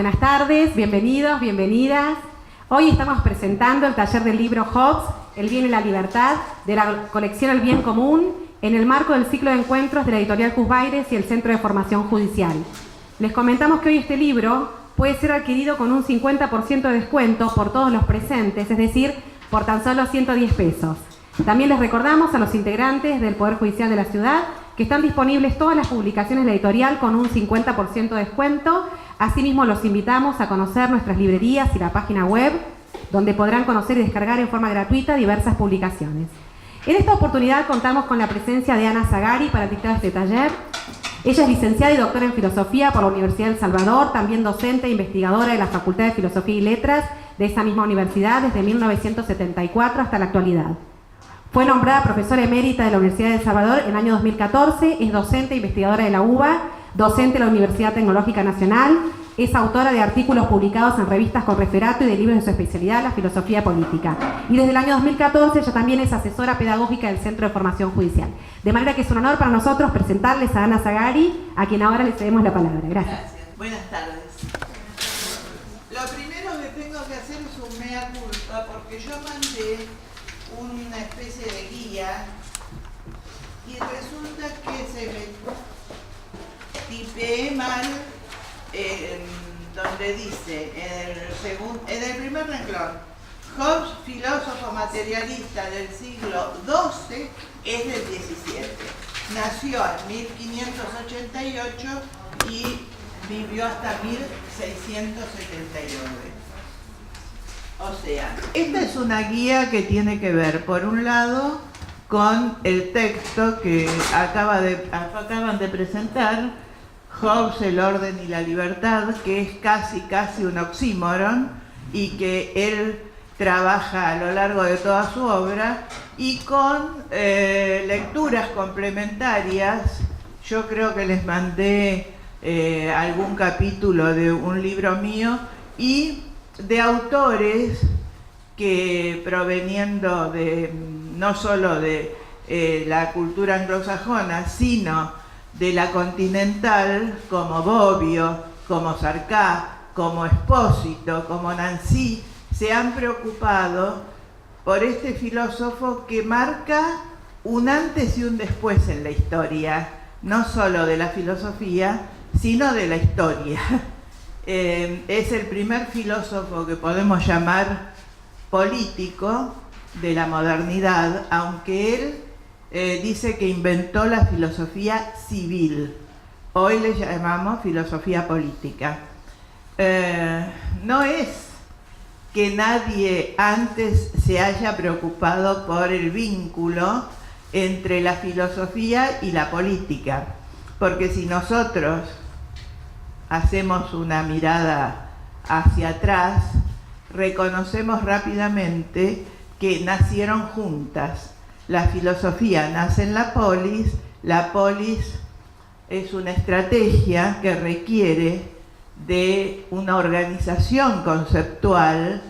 buenas tardes, bienvenidos, bienvenidas. Hoy estamos presentando el taller del libro Hobbes, El bien y la libertad, de la colección El bien común, en el marco del ciclo de encuentros de la editorial Cusbaires y el Centro de Formación Judicial. Les comentamos que hoy este libro puede ser adquirido con un 50% de descuento por todos los presentes, es decir, por tan solo 110 pesos. También les recordamos a los integrantes del Poder Judicial de la Ciudad que están disponibles todas las publicaciones de la editorial con un 50% de descuento. Asimismo, los invitamos a conocer nuestras librerías y la página web, donde podrán conocer y descargar en forma gratuita diversas publicaciones. En esta oportunidad contamos con la presencia de Ana Zagari para dictar este taller. Ella es licenciada y doctora en Filosofía por la Universidad del Salvador, también docente e investigadora de la Facultad de Filosofía y Letras de esa misma universidad desde 1974 hasta la actualidad. Fue nombrada profesora emérita de la Universidad de El Salvador en el año 2014, es docente e investigadora de la UBA, docente de la Universidad Tecnológica Nacional, es autora de artículos publicados en revistas con referato y de libros de su especialidad, la filosofía política. Y desde el año 2014 ella también es asesora pedagógica del Centro de Formación Judicial. De manera que es un honor para nosotros presentarles a Ana Zagari, a quien ahora le cedemos la palabra. Gracias. Gracias. Buenas tardes. Lo primero que tengo que hacer es un mea culpa, porque yo mandé una especie de guía y resulta que se me tipeé mal donde dice en el primer renglón: Hobbes, filósofo materialista del siglo XII, es del XVII. Nació en 1588 y vivió hasta 1679. O sea, esta es una guía que tiene que ver, por un lado, con el texto que acaban de presentar, Hobbes, el orden y la libertad, que es casi un oxímoron y que él trabaja a lo largo de toda su obra, y con lecturas complementarias. Yo creo que les mandé algún capítulo de un libro mío y de autores que, proveniendo de no solo de la cultura anglosajona, sino de la continental, como Bobbio, como Sarcá, como Espósito, como Nancy, se han preocupado por este filósofo que marca un antes y un después en la historia, no solo de la filosofía, sino de la historia. Es el primer filósofo que podemos llamar político de la modernidad, aunque él dice que inventó la filosofía civil. Hoy le llamamos filosofía política. No es que nadie antes se haya preocupado por el vínculo entre la filosofía y la política, porque si nosotros hacemos una mirada hacia atrás, reconocemos rápidamente que nacieron juntas. La filosofía nace en la polis es una estrategia que requiere de una organización conceptual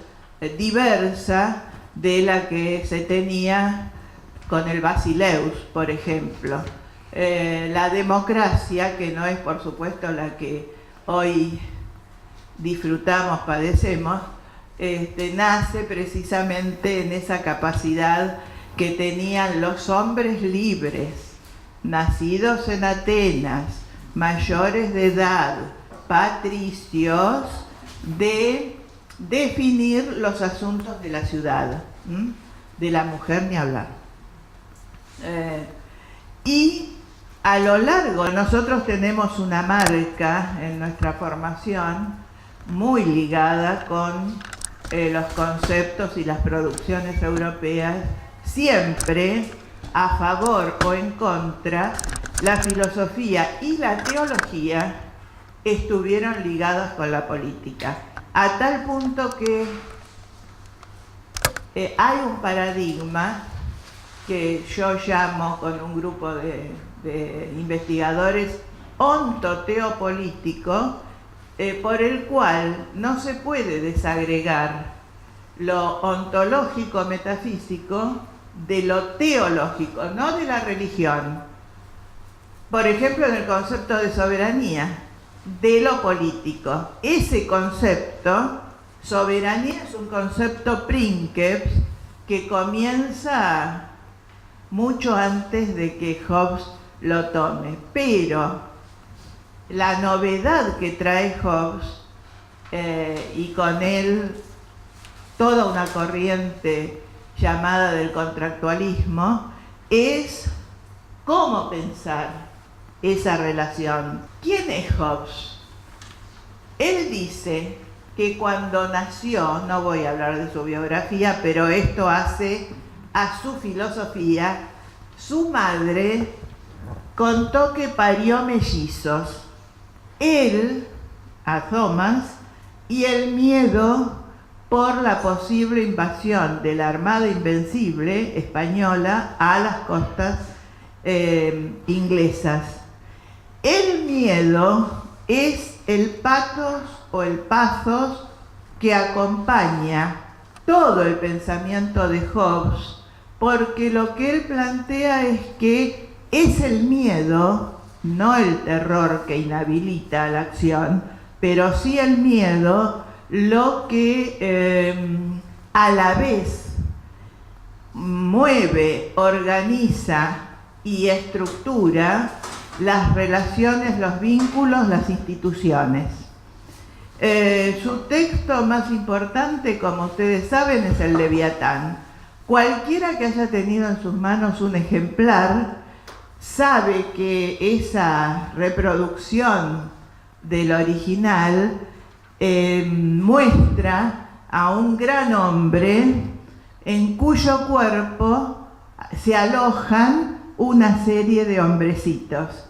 diversa de la que se tenía con el Basileus, por ejemplo. La democracia, que no es por supuesto la que hoy disfrutamos, padecemos, nace precisamente en esa capacidad que tenían los hombres libres, nacidos en Atenas, mayores de edad, patricios, de definir los asuntos de la ciudad, de la mujer ni hablar. Y a lo largo, nosotros tenemos una marca en nuestra formación muy ligada con los conceptos y las producciones europeas, siempre a favor o en contra. La filosofía y la teología estuvieron ligadas con la política, a tal punto que hay un paradigma que yo llamo, con un grupo de investigadores, ontoteopolítico, por el cual no se puede desagregar lo ontológico metafísico de lo teológico, no de la religión. Por ejemplo, en el concepto de soberanía, de lo político. Ese concepto, soberanía, es un concepto princeps que comienza mucho antes de que Hobbes lo tome, pero la novedad que trae Hobbes y con él toda una corriente llamada del contractualismo es cómo pensar esa relación. ¿Quién es Hobbes? Él dice que cuando nació, no voy a hablar de su biografía, pero esto hace a su filosofía, su madre contó que parió mellizos, él a Thomas, y el miedo por la posible invasión de la Armada Invencible española a las costas inglesas. El miedo es el pathos o el pathos que acompaña todo el pensamiento de Hobbes, porque lo que él plantea es que es el miedo, no el terror que inhabilita la acción, pero sí el miedo lo que a la vez mueve, organiza y estructura las relaciones, los vínculos, las instituciones. Su texto más importante, como ustedes saben, es el Leviatán. Cualquiera que haya tenido en sus manos un ejemplar sabe que esa reproducción del original muestra a un gran hombre en cuyo cuerpo se alojan una serie de hombrecitos.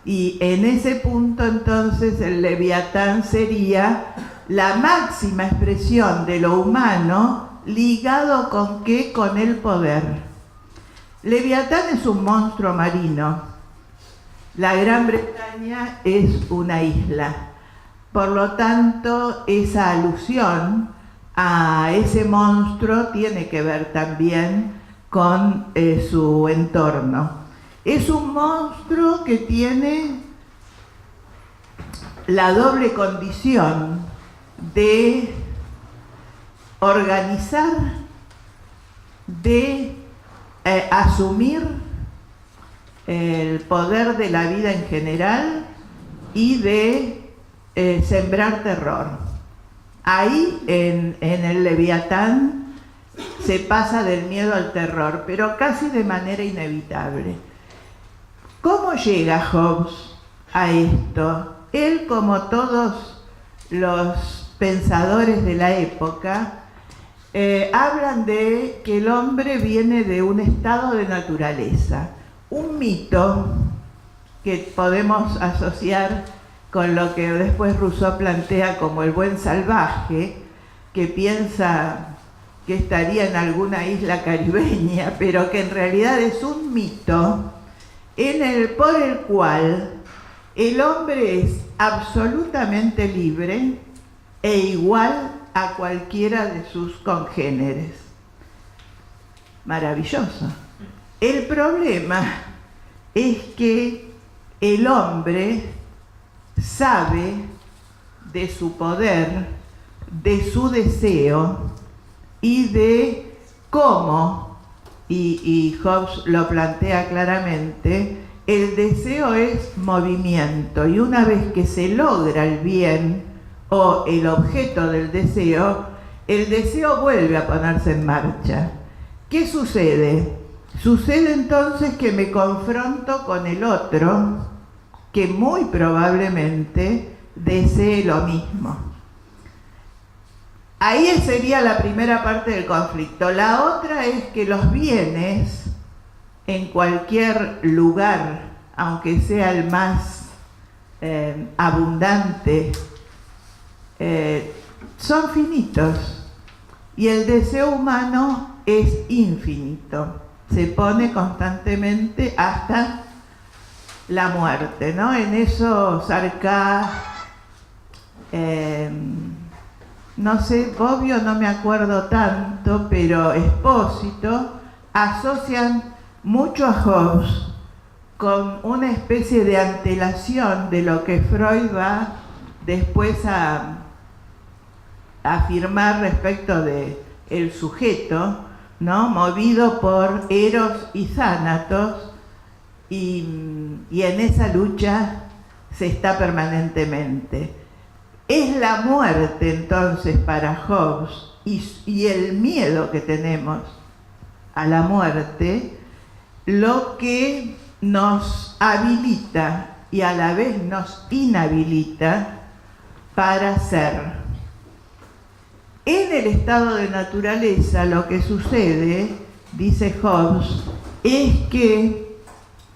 Y en ese punto entonces el Leviatán sería la máxima expresión de lo humano ligado con ¿qué? Con el poder. Leviatán es un monstruo marino. La Gran Bretaña es una isla. Por lo tanto, esa alusión a ese monstruo tiene que ver también con su entorno. Es un monstruo que tiene la doble condición de organizar, de asumir el poder de la vida en general y de sembrar terror. Ahí en el Leviatán se pasa del miedo al terror, pero casi de manera inevitable. ¿Cómo llega Hobbes a esto? Él, como todos los pensadores de la época, hablan de que el hombre viene de un estado de naturaleza, un mito que podemos asociar con lo que después Rousseau plantea como el buen salvaje, que piensa que estaría en alguna isla caribeña, pero que en realidad es un mito por el cual el hombre es absolutamente libre e igual a cualquiera de sus congéneres. Maravilloso. El problema es que el hombre sabe de su poder, de su deseo y de cómo, y Hobbes lo plantea claramente, el deseo es movimiento, y una vez que se logra el bien o el objeto del deseo, el deseo vuelve a ponerse en marcha. ¿Qué sucede? Sucede entonces que me confronto con el otro, que muy probablemente desee lo mismo. Ahí sería la primera parte del conflicto. La otra es que los bienes en cualquier lugar, aunque sea el más abundante, son finitos, y el deseo humano es infinito, se pone constantemente hasta la muerte, ¿no? En eso Sartre, no sé, Bobbio no me acuerdo tanto, pero Espósito asocian mucho a Hobbes con una especie de antelación de lo que Freud va después a afirmar respecto de el sujeto, ¿no? Movido por Eros y Thanatos, y en esa lucha se está permanentemente. Es la muerte entonces para Hobbes y el miedo que tenemos a la muerte lo que nos habilita y a la vez nos inhabilita para ser. En el estado de naturaleza lo que sucede, dice Hobbes, es que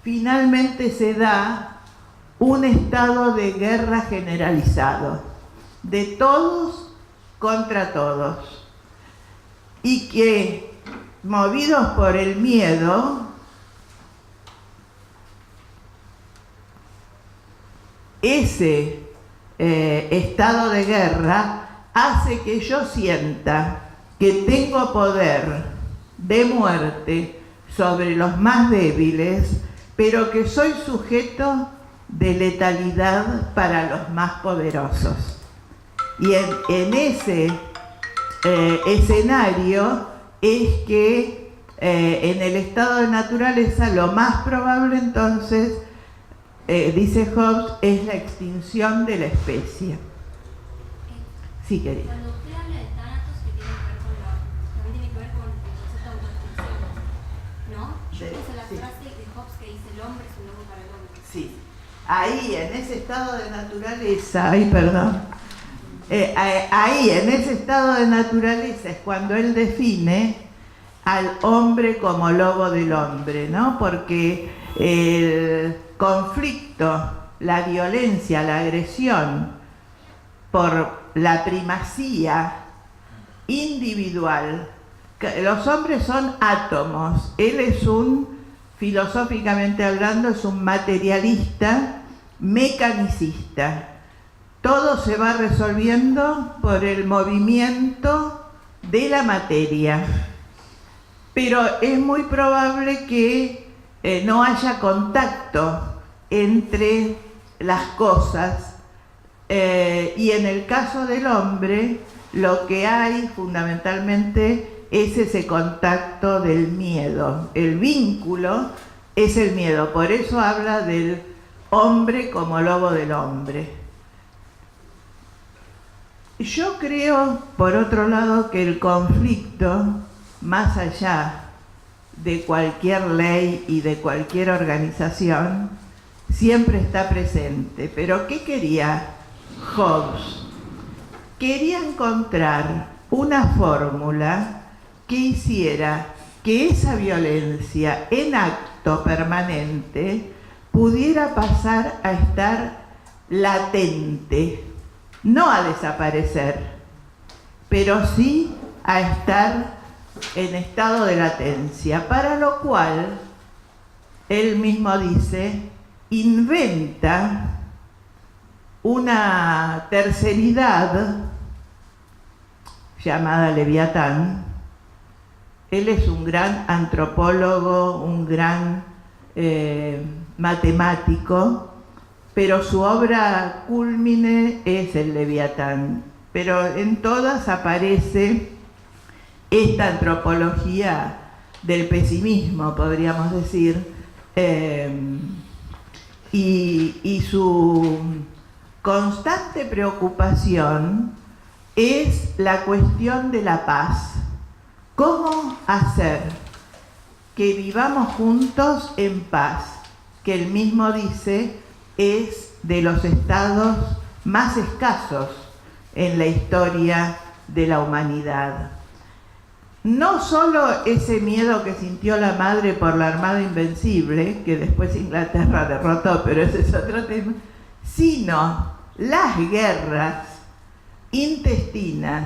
finalmente se da un estado de guerra generalizado, de todos contra todos, y que, movidos por el miedo, ese estado de guerra hace que yo sienta que tengo poder de muerte sobre los más débiles, pero que soy sujeto de letalidad para los más poderosos. Y en ese escenario es que en el estado de naturaleza lo más probable entonces, dice Hobbes, es la extinción de la especie. Sí, querida. Cuando usted habla de Thanatos, que tiene que ver con también tiene que ver con el concepto de autoextinción, ¿no? Sí, Esa es la sí. frase de Hobbes que dice: el hombre es un lobo para el hombre. Sí. Ahí, en ese estado de naturaleza, ahí, en ese estado de naturaleza es cuando él define al hombre como lobo del hombre, ¿no? Porque el conflicto, la violencia, la agresión por la primacía individual, los hombres son átomos, él es filosóficamente hablando, es un materialista, mecanicista. Todo se va resolviendo por el movimiento de la materia. Pero es muy probable que no haya contacto entre las cosas. Y en el caso del hombre, lo que hay fundamentalmente es ese contacto del miedo. El vínculo es el miedo. Por eso habla del hombre como lobo del hombre. Yo creo, por otro lado, que el conflicto, más allá de cualquier ley y de cualquier organización, siempre está presente. Pero ¿qué quería Hobbes? Quería encontrar una fórmula que hiciera que esa violencia en acto permanente pudiera pasar a estar latente, no a desaparecer, pero sí a estar en estado de latencia, para lo cual, él mismo dice, inventa una terceridad llamada Leviatán. Él es un gran antropólogo, un gran matemático, pero su obra cúlmine es el Leviatán. Pero en todas aparece esta antropología del pesimismo, podríamos decir, y su constante preocupación es la cuestión de la paz. ¿Cómo hacer que vivamos juntos en paz? Que él mismo dice es de los estados más escasos en la historia de la humanidad. No solo ese miedo que sintió la madre por la Armada Invencible, que después Inglaterra derrotó, pero ese es otro tema, sino las guerras intestinas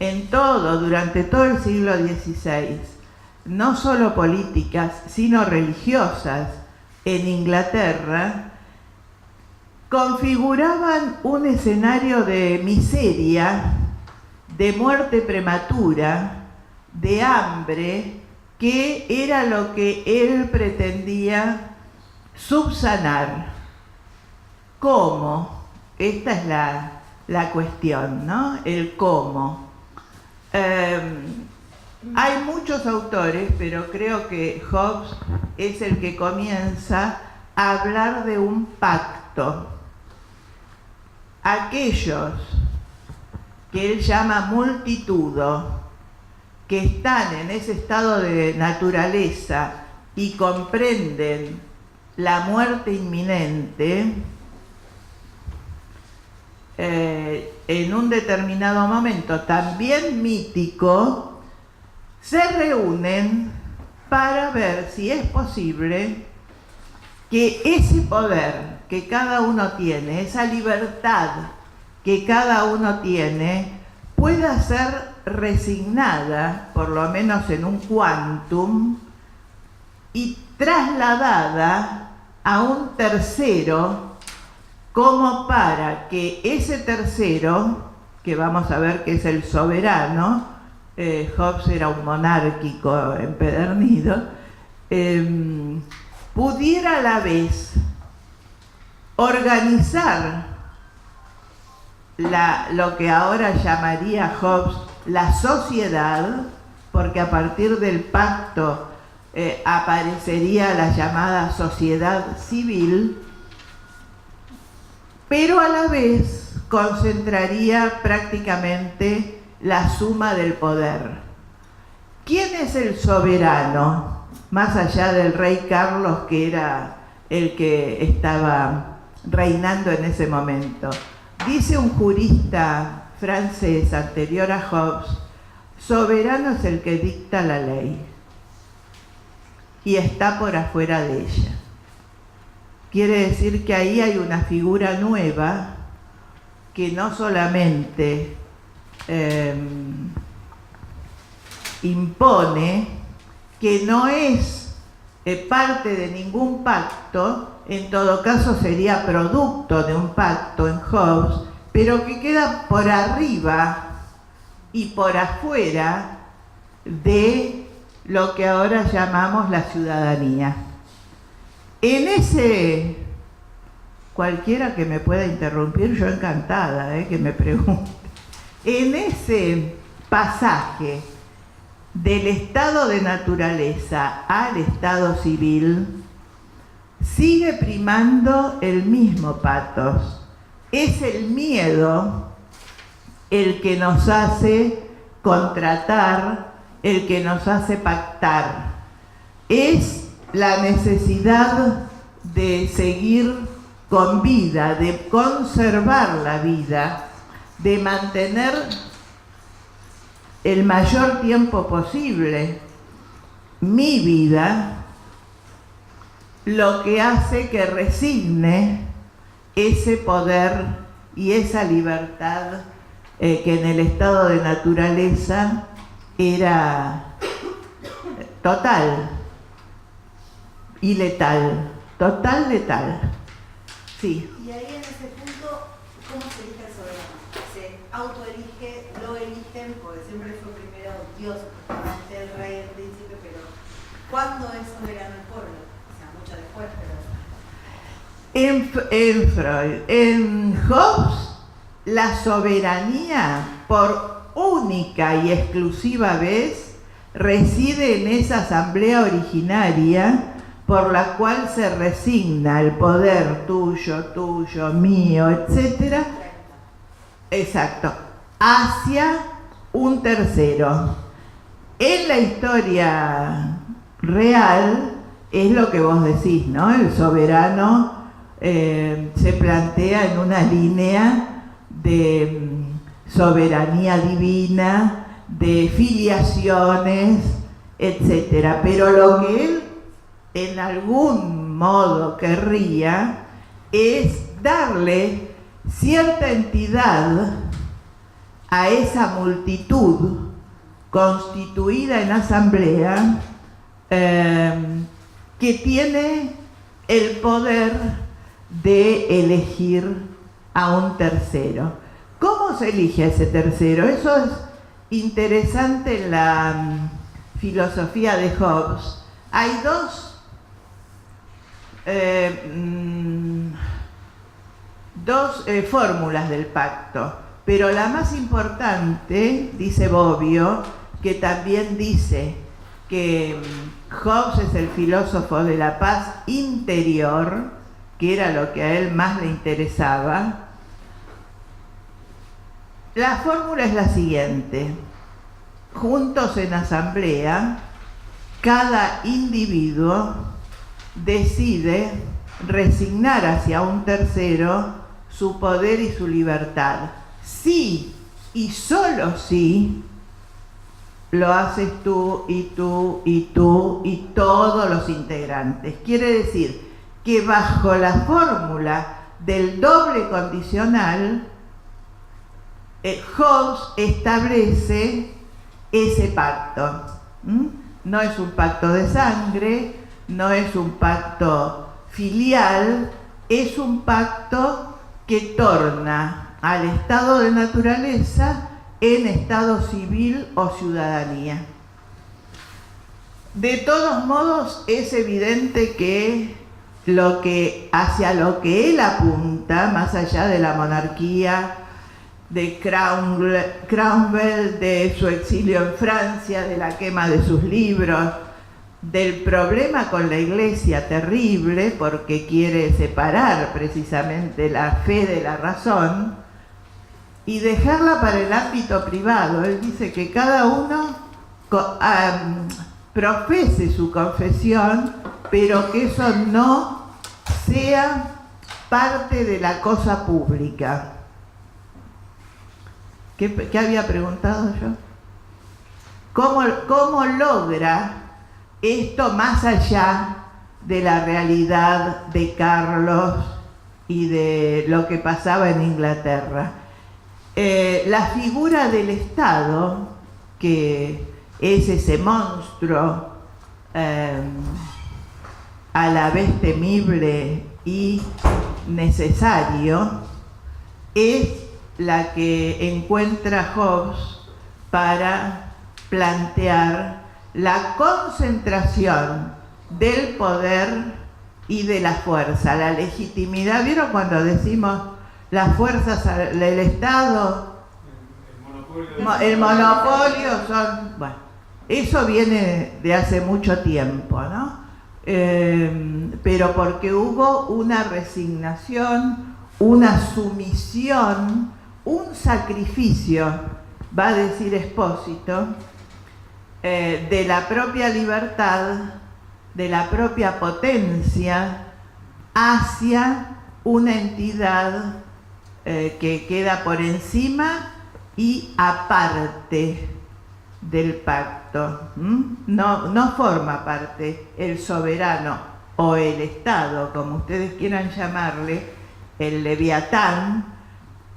durante todo el siglo XVI, no solo políticas, sino religiosas en Inglaterra, configuraban un escenario de miseria, de muerte prematura, de hambre, que era lo que él pretendía subsanar. ¿Cómo? Esta es la cuestión, ¿no? El cómo. Hay muchos autores, pero creo que Hobbes es el que comienza a hablar de un pacto. Aquellos que él llama multitudo, que están en ese estado de naturaleza y comprenden la muerte inminente, en un determinado momento también mítico, se reúnen para ver si es posible que ese poder que cada uno tiene, esa libertad que cada uno tiene, pueda ser resignada, por lo menos en un quantum, y trasladada a un tercero, como para que ese tercero, que vamos a ver que es el soberano, Hobbes era un monárquico empedernido, pudiera a la vez organizar lo que ahora llamaría Hobbes la sociedad, porque a partir del pacto aparecería la llamada sociedad civil, pero a la vez concentraría prácticamente la suma del poder. ¿Quién es el soberano? Más allá del rey Carlos, que era el que estaba reinando en ese momento. Dice un jurista francés anterior a Hobbes, soberano es el que dicta la ley y está por afuera de ella. Quiere decir que ahí hay una figura nueva que no solamente impone, que no es parte de ningún pacto, en todo caso sería producto de un pacto en Hobbes, pero que queda por arriba y por afuera de lo que ahora llamamos la ciudadanía. En ese, cualquiera que me pueda interrumpir, yo encantada, que me pregunte, en ese pasaje del estado de naturaleza al estado civil, sigue primando el mismo patos. Es el miedo el que nos hace contratar, el que nos hace pactar. Es la necesidad de seguir con vida, de conservar la vida, de mantener el mayor tiempo posible mi vida, lo que hace que resigne ese poder y esa libertad que en el estado de naturaleza era total y letal, total letal. Sí. Y ahí en ese punto, ¿cómo se elige el soberano? ¿Se autoelige, lo eligen? Porque siempre fue primero Dios, justamente el rey, el príncipe, pero ¿cuándo es soberano el pueblo? O sea, mucho después, pero... En Freud, en Hobbes, la soberanía por única y exclusiva vez reside en esa asamblea originaria por la cual se resigna el poder tuyo, mío, etc. Exacto, hacia un tercero. En la historia real es lo que vos decís, ¿no? El soberano se plantea en una línea de soberanía divina, de filiaciones, etc. Pero lo que él en algún modo querría es darle cierta entidad a esa multitud constituida en asamblea que tiene el poder de elegir a un tercero. ¿Cómo se elige a ese tercero? Eso es interesante en la filosofía de Hobbes. Hay dos dos fórmulas del pacto, pero la más importante, dice Bobbio, que también dice que Hobbes es el filósofo de la paz interior, que era lo que a él más le interesaba. La fórmula es la siguiente: juntos en asamblea, cada individuo decide resignar hacia un tercero su poder y su libertad. Sí y solo si lo haces tú y tú y tú y todos los integrantes. Quiere decir que bajo la fórmula del doble condicional, Hobbes establece ese pacto. No es un pacto de sangre, no es un pacto filial, es un pacto que torna al estado de naturaleza en estado civil o ciudadanía. De todos modos, es evidente que hacia lo que él apunta, más allá de la monarquía, de Cromwell, de su exilio en Francia, de la quema de sus libros, del problema con la Iglesia terrible, porque quiere separar precisamente la fe de la razón y dejarla para el ámbito privado. Él dice que cada uno profese su confesión, pero que eso no sea parte de la cosa pública. ¿Qué había preguntado yo? ¿Cómo logra esto más allá de la realidad de Carlos y de lo que pasaba en Inglaterra? La figura del Estado, que es ese monstruo a la vez temible y necesario, es la que encuentra Hobbes para plantear la concentración del poder y de la fuerza, la legitimidad. ¿Vieron cuando decimos las fuerzas del Estado? El monopolio son... Bueno, eso viene de hace mucho tiempo, ¿no? Pero porque hubo una resignación, una sumisión, un sacrificio, va a decir Espósito, de la propia libertad, de la propia potencia, hacia una entidad que queda por encima y aparte del pacto. No forma parte el soberano o el Estado, como ustedes quieran llamarle, el Leviatán,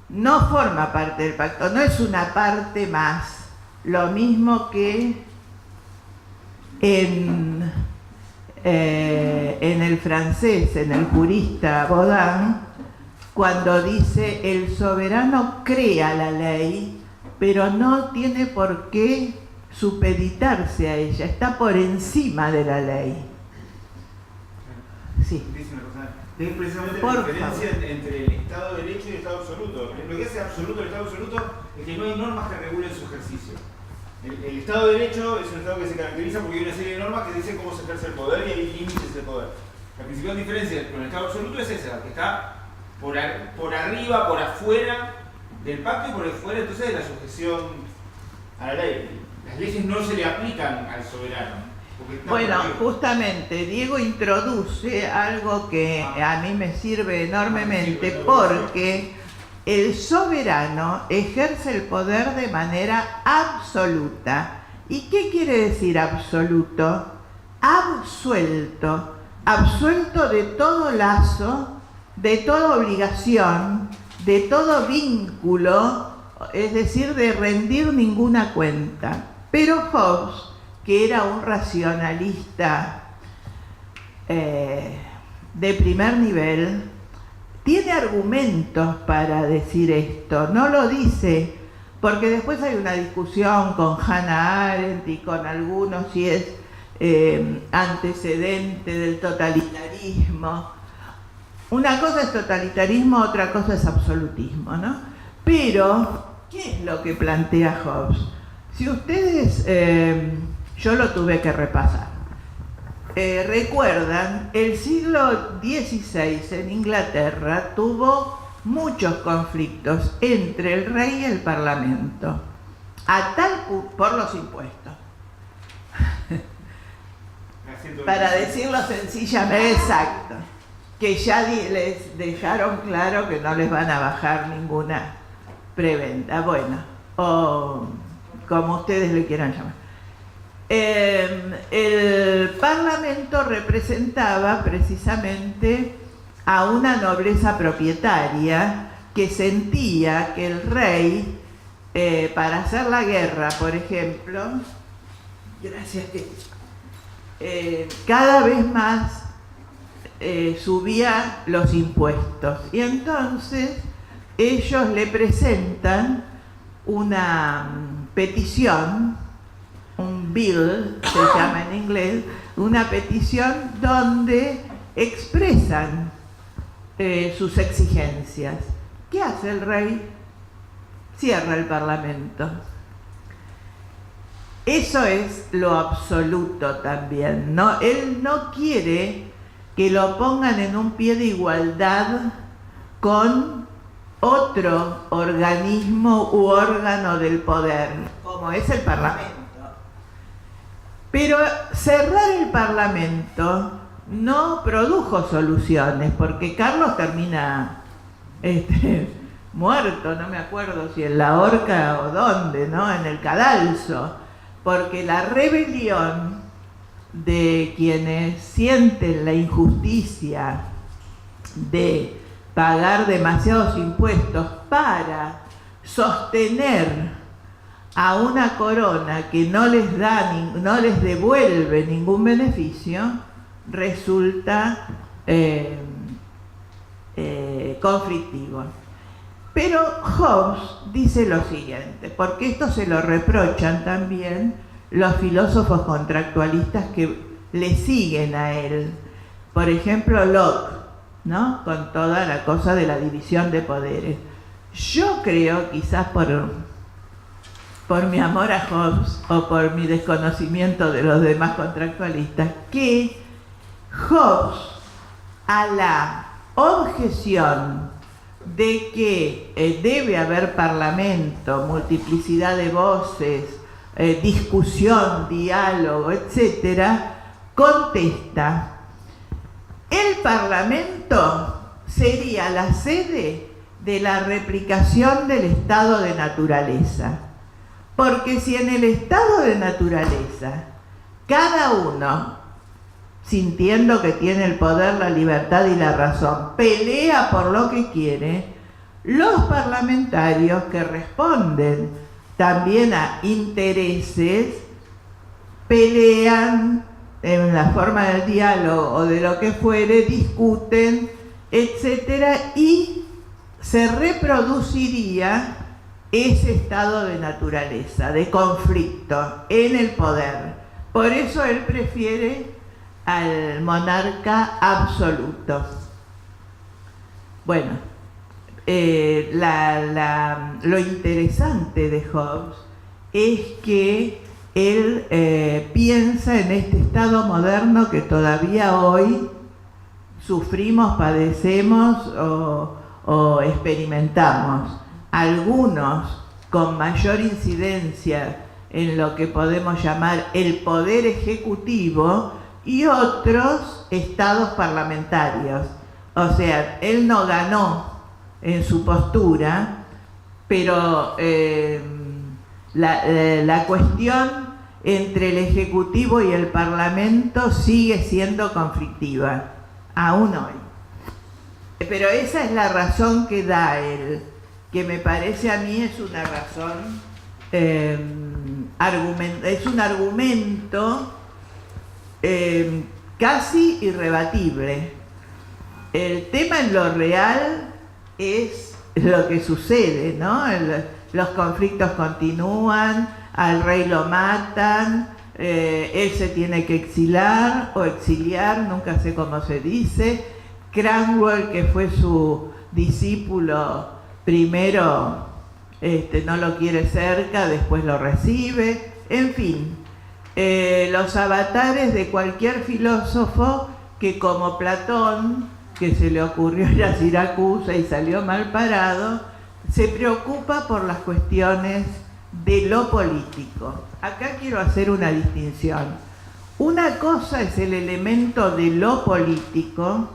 no forma parte del pacto, no es una parte más. Lo mismo que en el francés, en el jurista Baudin, cuando dice el soberano crea la ley, pero no tiene por qué supeditarse a ella, está por encima de la ley. Sí. Es precisamente Por la diferencia favor. entre el Estado de Derecho y el Estado absoluto. Lo que hace absoluto el Estado absoluto es que no hay normas que regulen su ejercicio. El Estado de Derecho es un Estado que se caracteriza porque hay una serie de normas que dicen cómo se ejerce el poder y hay límites del poder. La principal diferencia con el Estado absoluto es esa, que está por arriba, por afuera del pacto y por afuera entonces de la sujeción a la ley. Las leyes no se le aplican al soberano. Bueno, justamente Diego introduce algo que a mí me sirve enormemente, porque el soberano ejerce el poder de manera absoluta. ¿Y qué quiere decir absoluto? Absuelto. Absuelto de todo lazo, de toda obligación, de todo vínculo, es decir, de rendir ninguna cuenta. Pero Hobbes, que era un racionalista de primer nivel, tiene argumentos para decir esto. No lo dice porque después hay una discusión con Hannah Arendt y con algunos si es antecedente del totalitarismo. una cosa es totalitarismo, otra cosa es absolutismo, ¿no? Pero, ¿qué es lo que plantea Hobbes? Si ustedes, yo lo tuve que repasar, recuerdan, el siglo XVI en Inglaterra tuvo muchos conflictos entre el rey y el parlamento, por los impuestos. Para decirlo sencillamente, exacto, que ya les dejaron claro que no les van a bajar ninguna preventa, bueno, o como ustedes le quieran llamar. El parlamento representaba precisamente a una nobleza propietaria que sentía que el rey, para hacer la guerra, por ejemplo, gracias, cada vez más subía los impuestos, y entonces ellos le presentan una petición, un bill se llama en inglés, una petición donde expresan sus exigencias. ¿Qué hace el rey? Cierra el parlamento. Eso es lo absoluto también, ¿no? Él no quiere que lo pongan en un pie de igualdad con otro organismo u órgano del poder, como es el Parlamento. Pero cerrar el Parlamento no produjo soluciones, porque Carlos termina muerto, no me acuerdo si en la horca o dónde, ¿no? En el cadalso, porque la rebelión de quienes sienten la injusticia de pagar demasiados impuestos para sostener a una corona que no les da, no les devuelve ningún beneficio, resulta conflictivo. Pero Hobbes dice lo siguiente, porque esto se lo reprochan también los filósofos contractualistas que le siguen a él. Por ejemplo, Locke, ¿no? Con toda la cosa de la división de poderes. Yo creo, quizás por mi amor a Hobbes o por mi desconocimiento de los demás contractualistas, que Hobbes, a la objeción de que debe haber parlamento, multiplicidad de voces, discusión, diálogo, etcétera, contesta: el parlamento sería la sede de la replicación del estado de naturaleza, porque si en el estado de naturaleza cada uno, sintiendo que tiene el poder, la libertad y la razón, pelea por lo que quiere, los parlamentarios que responden también a intereses pelean en la forma del diálogo o de lo que fuere, discuten, etcétera, y se reproduciría ese estado de naturaleza, de conflicto en el poder. Por eso él prefiere al monarca absoluto. Bueno, lo interesante de Hobbes es que él piensa en este estado moderno que todavía hoy sufrimos, padecemos o experimentamos. Algunos con mayor incidencia en lo que podemos llamar el poder ejecutivo, y otros estados parlamentarios. O sea, él no ganó en su postura, pero la cuestión entre el Ejecutivo y el Parlamento sigue siendo conflictiva, aún hoy. Pero esa es la razón que da él, que me parece a mí es una razón, es un argumento casi irrebatible. El tema en lo real es lo que sucede, ¿no? Los conflictos continúan, al rey lo matan, él se tiene que exilar o exiliar, nunca sé cómo se dice, Cranwell, que fue su discípulo, primero no lo quiere cerca, después lo recibe, en fin, los avatares de cualquier filósofo que, como Platón, que se le ocurrió ir a Siracusa y salió mal parado, se preocupa por las cuestiones de lo político. Acá quiero hacer una distinción. Una cosa es el elemento de lo político,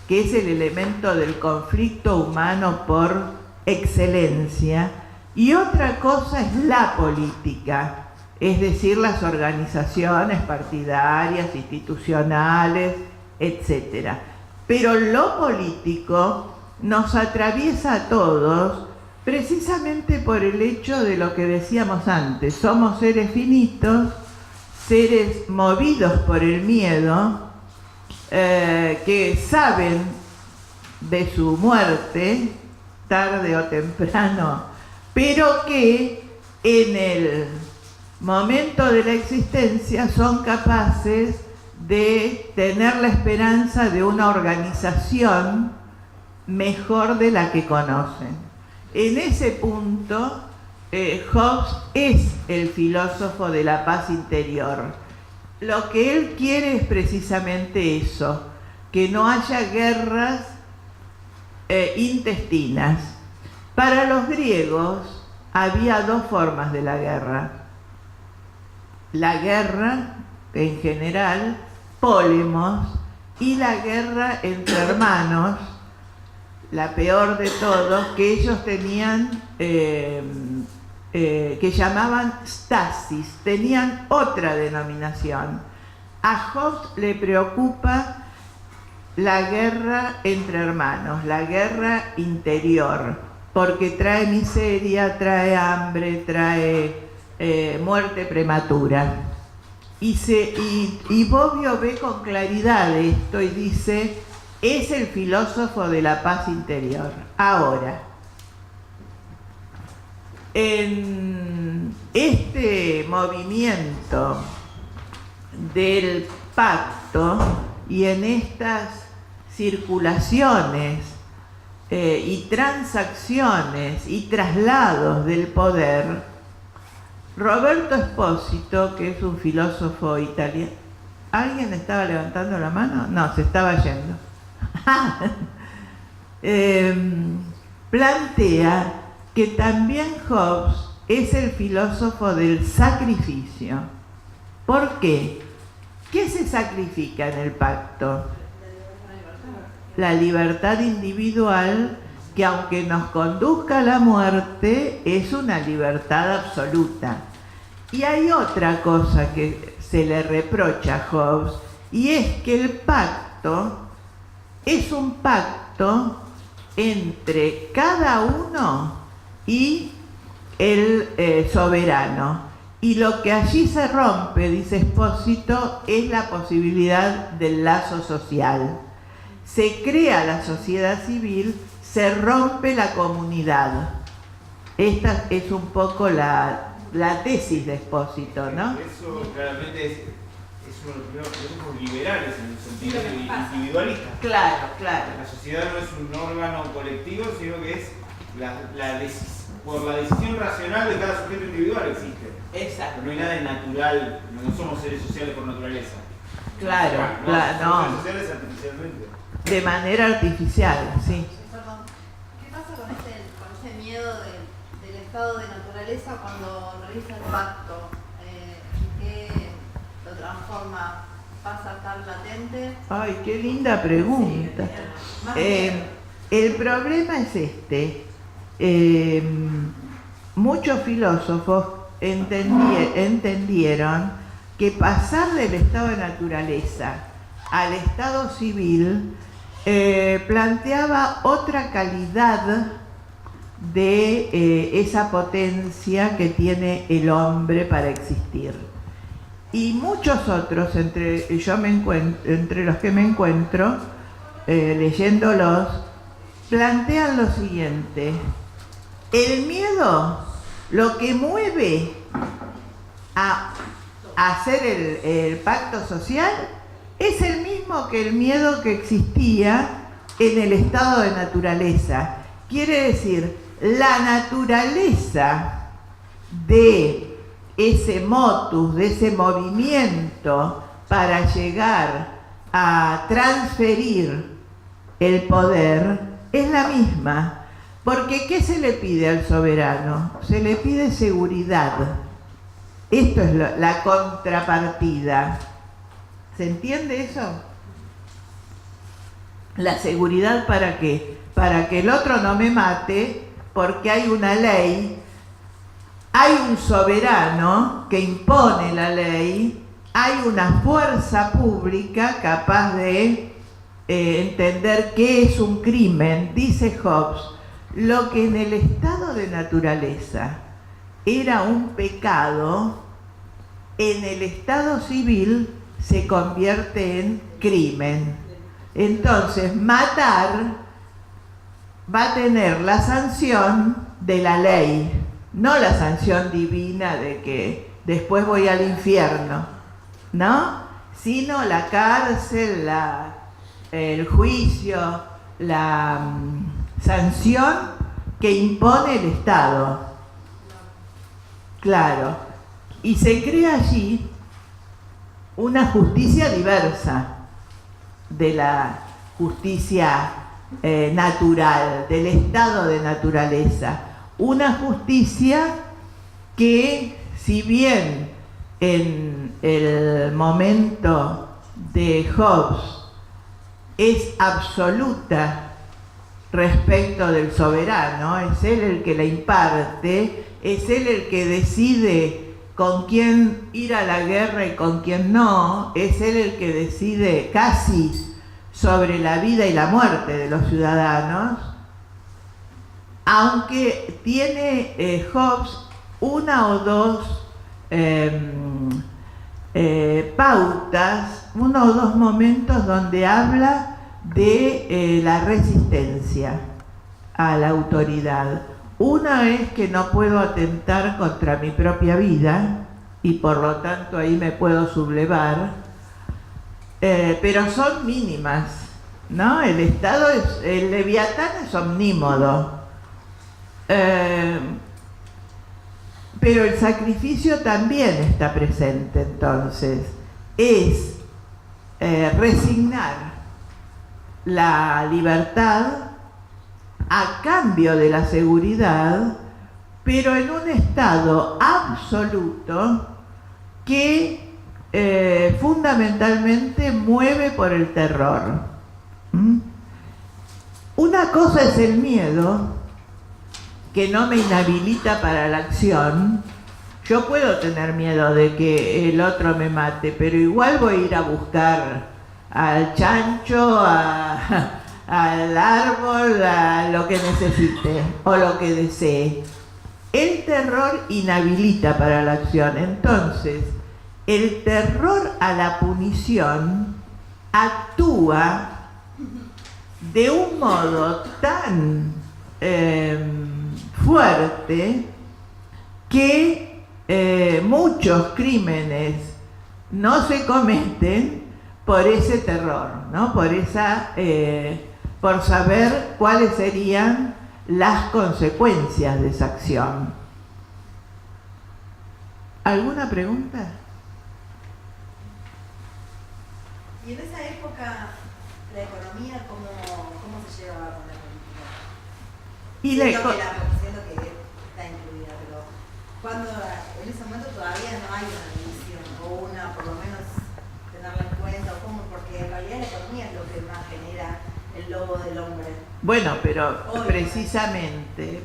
que es el elemento del conflicto humano por excelencia, y otra cosa es la política, es decir, las organizaciones partidarias, institucionales, etc. Pero lo político nos atraviesa a todos precisamente por el hecho de lo que decíamos antes. Somos seres finitos, seres movidos por el miedo, que saben de su muerte, tarde o temprano, pero que en el momento de la existencia son capaces de tener la esperanza de una organización mejor de la que conocen. En ese punto, Hobbes es el filósofo de la paz interior. Lo que él quiere es precisamente eso, que no haya guerras intestinas. Para los griegos había dos formas de la guerra. La guerra, en general, pólemos, y la guerra entre hermanos, la peor de todos, que ellos tenían, que llamaban stasis, tenían otra denominación. A Hobbes le preocupa la guerra entre hermanos, la guerra interior, porque trae miseria, trae hambre, trae muerte prematura. Y Bobbio ve con claridad esto y dice, es el filósofo de la paz interior. Ahora, en este movimiento del pacto y en estas circulaciones y transacciones y traslados del poder, Roberto Espósito, que es un filósofo italiano, ¿alguien estaba levantando la mano? No, se estaba yendo. Plantea que también Hobbes es el filósofo del sacrificio. ¿Por qué? ¿Qué se sacrifica en el pacto? La libertad individual, que aunque nos conduzca a la muerte, es una libertad absoluta. Y hay otra cosa que se le reprocha a Hobbes, y es que el pacto es un pacto entre cada uno y el soberano. Y lo que allí se rompe, dice Espósito, es la posibilidad del lazo social. Se crea la sociedad civil, se rompe la comunidad. Esta es un poco la tesis de Espósito, ¿no? Eso claramente es uno de los primeros filósofos liberales en el sentido individualista. Claro, claro. La sociedad no es un órgano colectivo, sino que es por la decisión racional de cada sujeto individual existe. Exacto. No hay nada de natural, no somos seres sociales por naturaleza. Claro, no. claro, Somos no. seres sociales artificialmente. De manera artificial, sí. Perdón, ¿qué pasa con ese miedo del estado de naturaleza cuando realiza el pacto? ¿Qué lo transforma? ¿Pasa a estar latente? Ay, qué linda pregunta. El problema es este. Muchos filósofos entendieron que pasar del estado de naturaleza al estado civil planteaba otra calidad de esa potencia que tiene el hombre para existir. Y muchos otros, entre los que me encuentro, leyéndolos, plantean lo siguiente: el miedo, lo que mueve a hacer el pacto social, es el mismo que el miedo que existía en el estado de naturaleza. Quiere decir, la naturaleza de ese motus, de ese movimiento para llegar a transferir el poder, es la misma. Porque ¿qué se le pide al soberano? Se le pide seguridad. Esto es la contrapartida. ¿Se entiende eso? La seguridad, ¿para qué? Para que el otro no me mate, porque hay una ley, hay un soberano que impone la ley, hay una fuerza pública capaz de entender qué es un crimen. Dice Hobbes, lo que en el estado de naturaleza era un pecado, en el estado civil se convierte en crimen. Entonces, matar va a tener la sanción de la ley, no la sanción divina de que después voy al infierno, ¿no? Sino la cárcel, el juicio, la sanción que impone el Estado. Claro. Y se crea allí una justicia diversa de la justicia natural, del estado de naturaleza. Una justicia que, si bien en el momento de Hobbes es absoluta respecto del soberano, es él el que la imparte, es él el que decide con quién ir a la guerra y con quién no, es él el que decide casi sobre la vida y la muerte de los ciudadanos, aunque tiene Hobbes una o dos pautas, uno o dos momentos donde habla de la resistencia a la autoridad. Una es que no puedo atentar contra mi propia vida y por lo tanto ahí me puedo sublevar, pero son mínimas, ¿no? El Estado el Leviatán es omnímodo, pero el sacrificio también está presente. Entonces es resignar la libertad a cambio de la seguridad, pero en un estado absoluto que fundamentalmente mueve por el terror. Una cosa es el miedo, que no me inhabilita para la acción. Yo puedo tener miedo de que el otro me mate, pero igual voy a ir a buscar al chancho, al árbol, a lo que necesite o lo que desee. El terror inhabilita para la acción. Entonces, el terror a la punición actúa de un modo tan fuerte que muchos crímenes no se cometen por ese terror, ¿no? Por saber cuáles serían las consecuencias de esa acción. ¿Alguna pregunta? Y en esa época, la economía, ¿cómo se llevaba con la política? Siento que está incluida, pero cuando en ese momento todavía no hay una división, o por lo menos tenerla en cuenta, o cómo, porque en realidad la economía es lo que más genera el lobo del hombre. Bueno, pero precisamente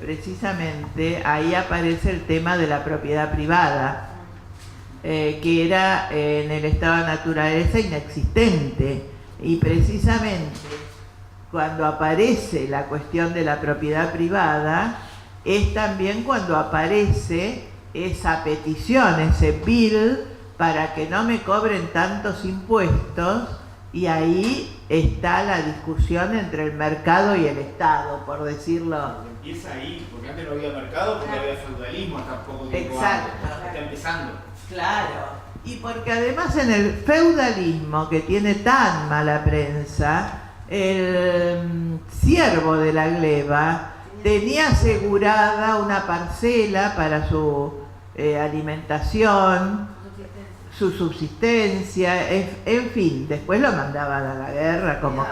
ahí aparece el tema de la propiedad privada, que era en el estado de naturaleza inexistente, y precisamente cuando aparece la cuestión de la propiedad privada es también cuando aparece esa petición, ese bill para que no me cobren tantos impuestos, y ahí está la discusión entre el mercado y el Estado, por decirlo. Empieza ahí, porque antes no había mercado, porque había feudalismo hasta poco tiempo. Exacto. Antes. Está empezando. Claro. Y porque además en el feudalismo, que tiene tan mala prensa, el siervo de la gleba tenía asegurada una parcela para su alimentación, su subsistencia, en fin, después lo mandaban a la guerra como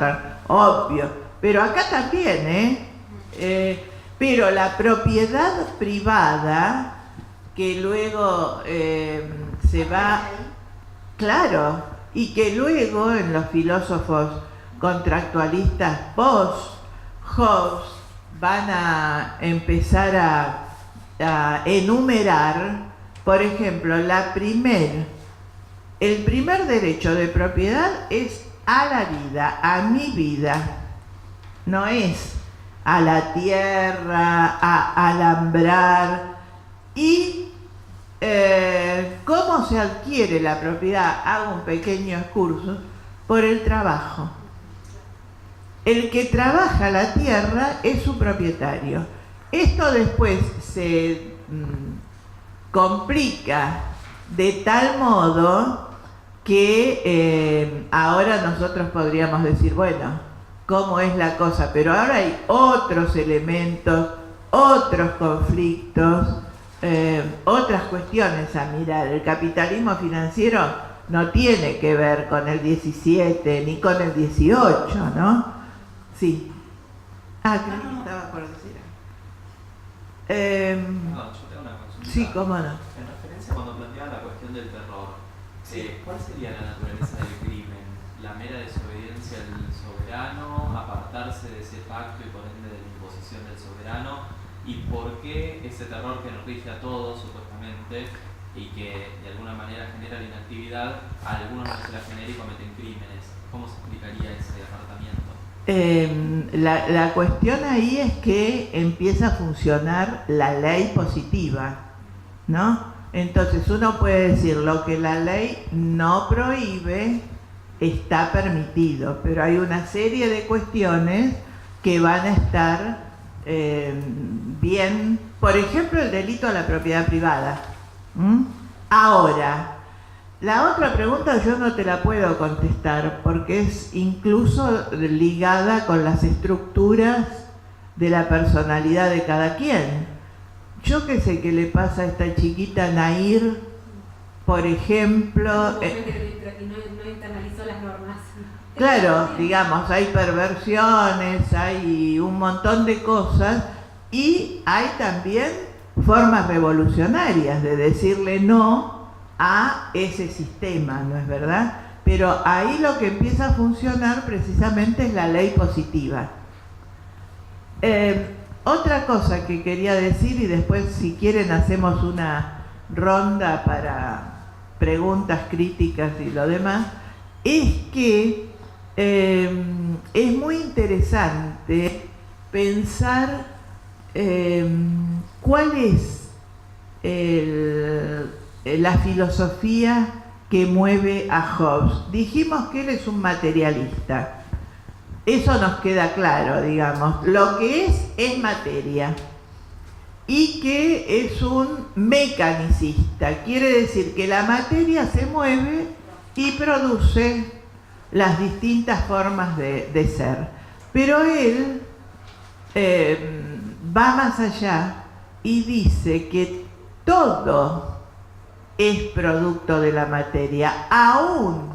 obvio, pero acá también, pero la propiedad privada que luego se va, claro, y que luego en los filósofos contractualistas post-Hobbes van a empezar a enumerar, por ejemplo, el primer derecho de propiedad es a la vida, a mi vida, no es a la tierra, a alambrar. Y ¿cómo se adquiere la propiedad? Hago un pequeño excursus, por el trabajo. El que trabaja la tierra es su propietario. Esto después se complica de tal modo que ahora nosotros podríamos decir, bueno, ¿cómo es la cosa? Pero ahora hay otros elementos, otros conflictos, otras cuestiones a mirar. El capitalismo financiero no tiene que ver con el 17 ni con el 18, ¿no? Sí. Creo que estaba por decir. No, yo tengo una consulta. Sí, cómo no. En referencia cuando planteaban la cuestión del terror, ¿cuál sería la naturaleza del crimen? ¿La mera desobediencia al soberano, apartarse de ese pacto y por ende de la imposición del soberano? ¿Y por qué ese terror que nos rige a todos, supuestamente, y que de alguna manera genera la inactividad, a algunos no se la genera y cometen crímenes? ¿Cómo se explicaría ese apartamiento? La cuestión ahí es que empieza a funcionar la ley positiva, ¿no? Entonces uno puede decir lo que la ley no prohíbe está permitido, pero hay una serie de cuestiones que van a estar bien, por ejemplo el delito a la propiedad privada. Ahora, la otra pregunta yo no te la puedo contestar porque es incluso ligada con las estructuras de la personalidad de cada quien. Yo qué sé qué le pasa a esta chiquita Nair, por ejemplo. No internalizó las normas. Claro, digamos, hay perversiones, hay un montón de cosas y hay también formas revolucionarias de decirle no a ese sistema, ¿no es verdad? Pero ahí lo que empieza a funcionar precisamente es la ley positiva. Otra cosa que quería decir, y después si quieren hacemos una ronda para preguntas, críticas y lo demás, es que es muy interesante pensar cuál es la filosofía que mueve a Hobbes. Dijimos que él es un materialista. Eso nos queda claro, digamos. Lo que es materia. Y que es un mecanicista. Quiere decir que la materia se mueve y produce las distintas formas de ser. Pero él va más allá y dice que todo es producto de la materia, aún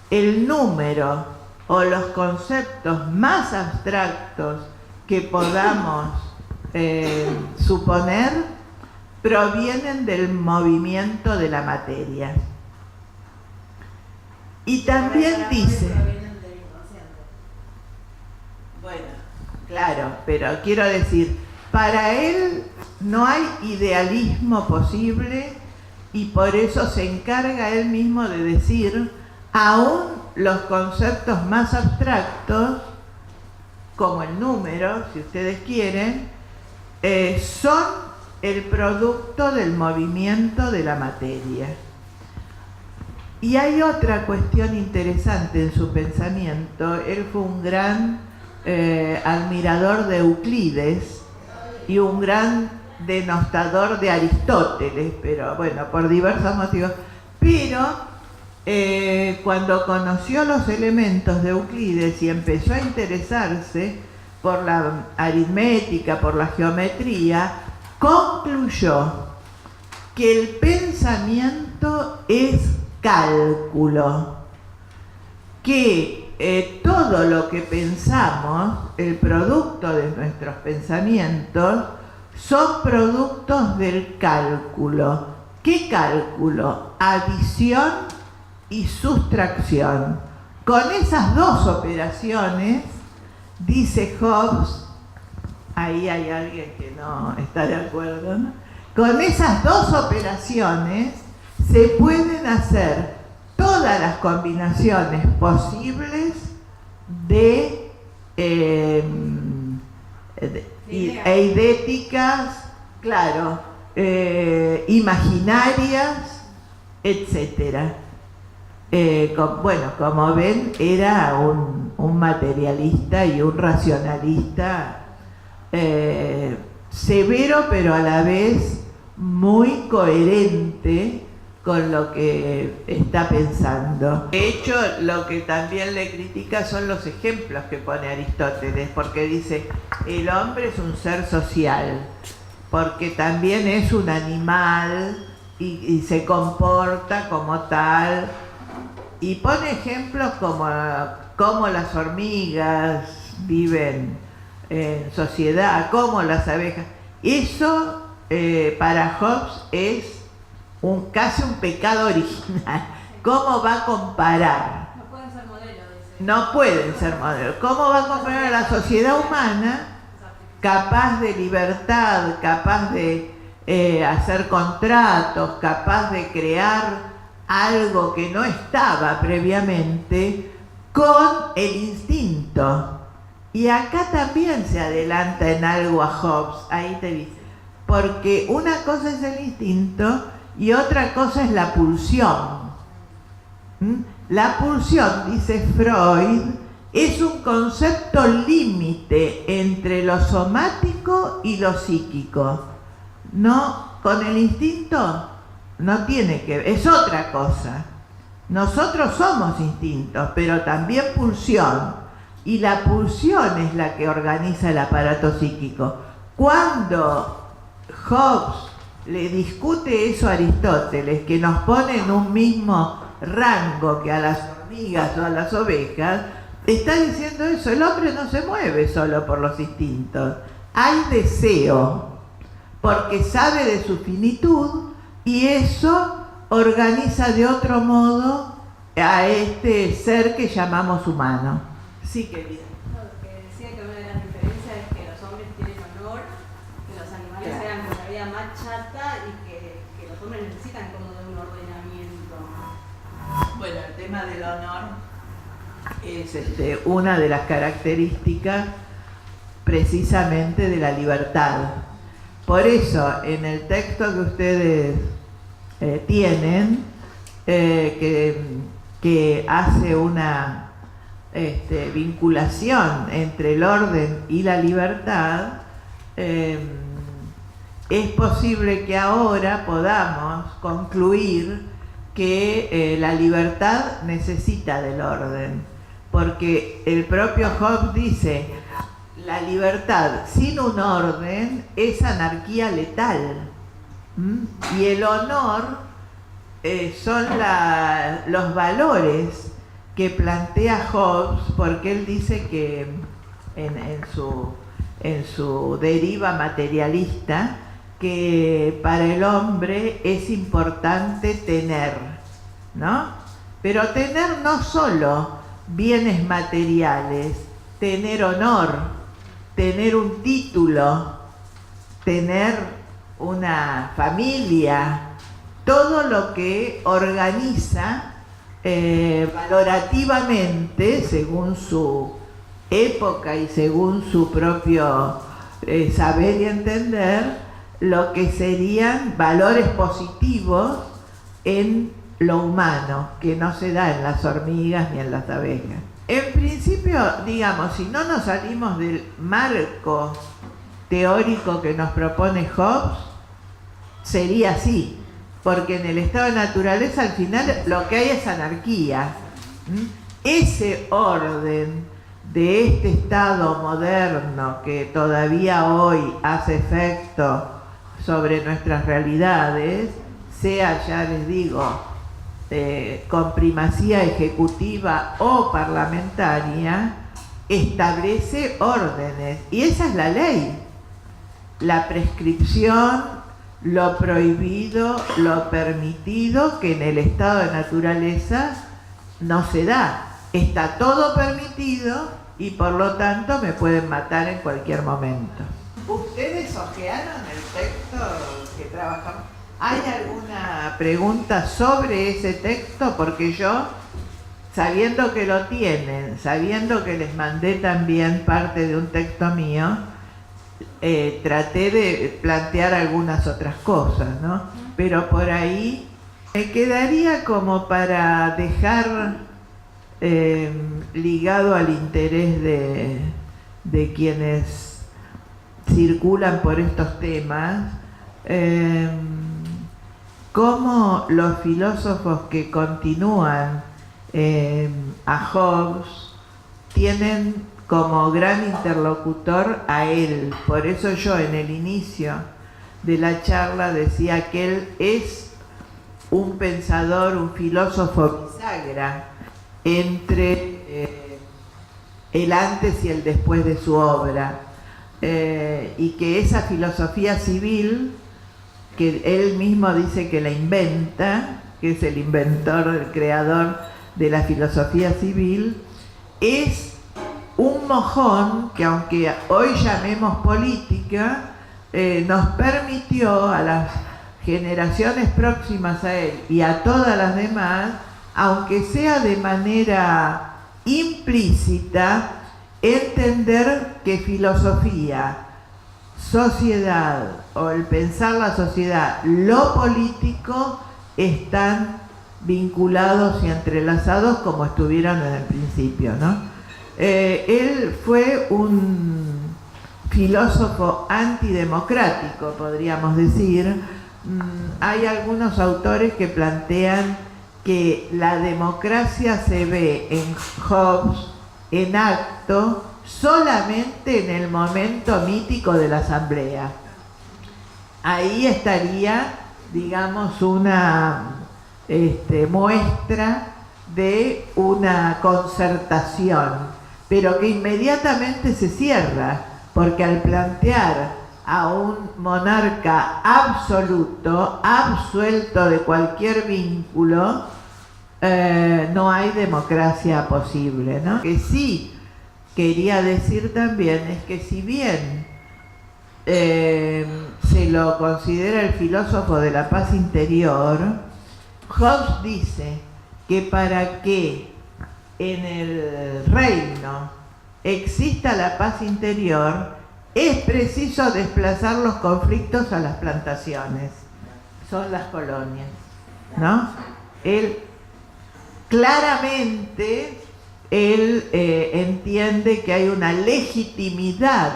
el número o los conceptos más abstractos que podamos suponer provienen del movimiento de la materia. Y también dice, bueno, claro, pero quiero decir, para él no hay idealismo posible y por eso se encarga él mismo de decir, aún los conceptos más abstractos, como el número, si ustedes quieren, son el producto del movimiento de la materia. Y hay otra cuestión interesante en su pensamiento. Él fue un gran admirador de Euclides y un gran denostador de Aristóteles, pero bueno, por diversos motivos. Pero cuando conoció los elementos de Euclides y empezó a interesarse por la aritmética, por la geometría, concluyó que el pensamiento es cálculo, que todo lo que pensamos, el producto de nuestros pensamientos, son productos del cálculo. ¿Qué cálculo? Adición y sustracción. Con esas dos operaciones, dice Hobbes, ahí hay alguien que no está de acuerdo, ¿no? Con esas dos operaciones se pueden hacer todas las combinaciones posibles de eidéticas, claro, imaginarias, etc. Bueno, como ven, era un materialista y un racionalista severo, pero a la vez muy coherente con lo que está pensando. De hecho, lo que también le critica son los ejemplos que pone Aristóteles, porque dice, el hombre es un ser social, porque también es un animal y se comporta como tal, y pone ejemplos como las hormigas viven en sociedad, como las abejas. Eso para Hobbes es casi un pecado original. ¿Cómo va a comparar? No pueden ser modelos, dice. No pueden ser modelos. ¿Cómo va a comparar a la sociedad humana capaz de libertad, capaz de hacer contratos, capaz de crear algo que no estaba previamente, con el instinto? Y acá también se adelanta en algo a Hobbes, ahí te dice, porque una cosa es el instinto y otra cosa es la pulsión. La pulsión, dice Freud, es un concepto límite entre lo somático y lo psíquico. No, con el instinto no tiene que ver, es otra cosa. Nosotros somos instintos, pero también pulsión. Y la pulsión es la que organiza el aparato psíquico. Cuando Hobbes le discute eso a Aristóteles, que nos pone en un mismo rango que a las hormigas o a las ovejas, está diciendo eso: el hombre no se mueve solo por los instintos, hay deseo, porque sabe de su finitud, y eso organiza de otro modo a este ser que llamamos humano. Sí, querida. No, lo que decía que una de las diferencias es que los hombres tienen honor, que los animales Claro. sean con la vida más chata y que los hombres necesitan como de un ordenamiento. Bueno, el tema del honor es una de las características precisamente de la libertad. Por eso, en el texto que ustedes tienen, que hace una vinculación entre el orden y la libertad, es posible que ahora podamos concluir que la libertad necesita del orden, porque el propio Hobbes dice: la libertad sin un orden es anarquía letal. Y el honor son los valores que plantea Hobbes, porque él dice que en su deriva materialista, que para el hombre es importante tener, ¿no? Pero tener no solo bienes materiales, tener honor, tener un título, tener una familia, todo lo que organiza valorativamente, según su época y según su propio saber y entender, lo que serían valores positivos en lo humano, que no se da en las hormigas ni en las abejas. En principio, digamos, si no nos salimos del marco teórico que nos propone Hobbes, sería así. porque en el estado de naturaleza al final lo que hay es anarquía. Ese orden de este estado moderno que todavía hoy hace efecto sobre nuestras realidades, sea, ya les digo, con primacía ejecutiva o parlamentaria, establece órdenes, y esa es la ley. La prescripción, lo prohibido, lo permitido, que en el estado de naturaleza no se da. Está todo permitido y por lo tanto me pueden matar en cualquier momento. ¿Ustedes ojearon el texto que trabajamos? ¿Hay alguna pregunta sobre ese texto? Porque yo, sabiendo que lo tienen, sabiendo que les mandé también parte de un texto mío, traté de plantear algunas otras cosas, ¿no? Pero por ahí me quedaría como para dejar ligado al interés de quienes circulan por estos temas, cómo los filósofos que continúan a Hobbes tienen como gran interlocutor a él. Por eso yo en el inicio de la charla decía que él es un pensador, un filósofo bisagra entre el antes y el después de su obra, y que esa filosofía civil, que él mismo dice que la inventa, que es el inventor, el creador de la filosofía civil, es un mojón que, aunque hoy llamemos política, nos permitió a las generaciones próximas a él y a todas las demás, aunque sea de manera implícita, entender que filosofía, sociedad o el pensar la sociedad, lo político, están vinculados y entrelazados como estuvieron en el principio, ¿no? Él fue un filósofo antidemocrático, podríamos decir. Hay algunos autores que plantean que la democracia se ve en Hobbes en acto solamente en el momento mítico de la asamblea. Ahí estaría, digamos, una muestra de una concertación, pero que inmediatamente se cierra, porque al plantear a un monarca absoluto, absuelto de cualquier vínculo, no hay democracia posible, ¿no? Que sí quería decir también es que si bien se lo considera el filósofo de la paz interior, Hobbes dice que para que en el reino exista la paz interior, es preciso desplazar los conflictos a las plantaciones, son las colonias, ¿no? Él claramente entiende que hay una legitimidad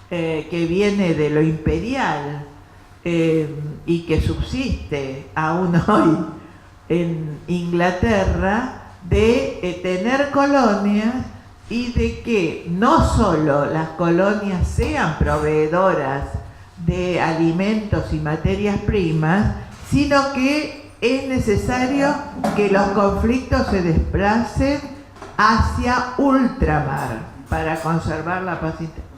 que viene de lo imperial y que subsiste aún hoy en Inglaterra, de tener colonias y de que no solo las colonias sean proveedoras de alimentos y materias primas, sino que es necesario que los conflictos se desplacen hacia ultramar para conservar la paz interior.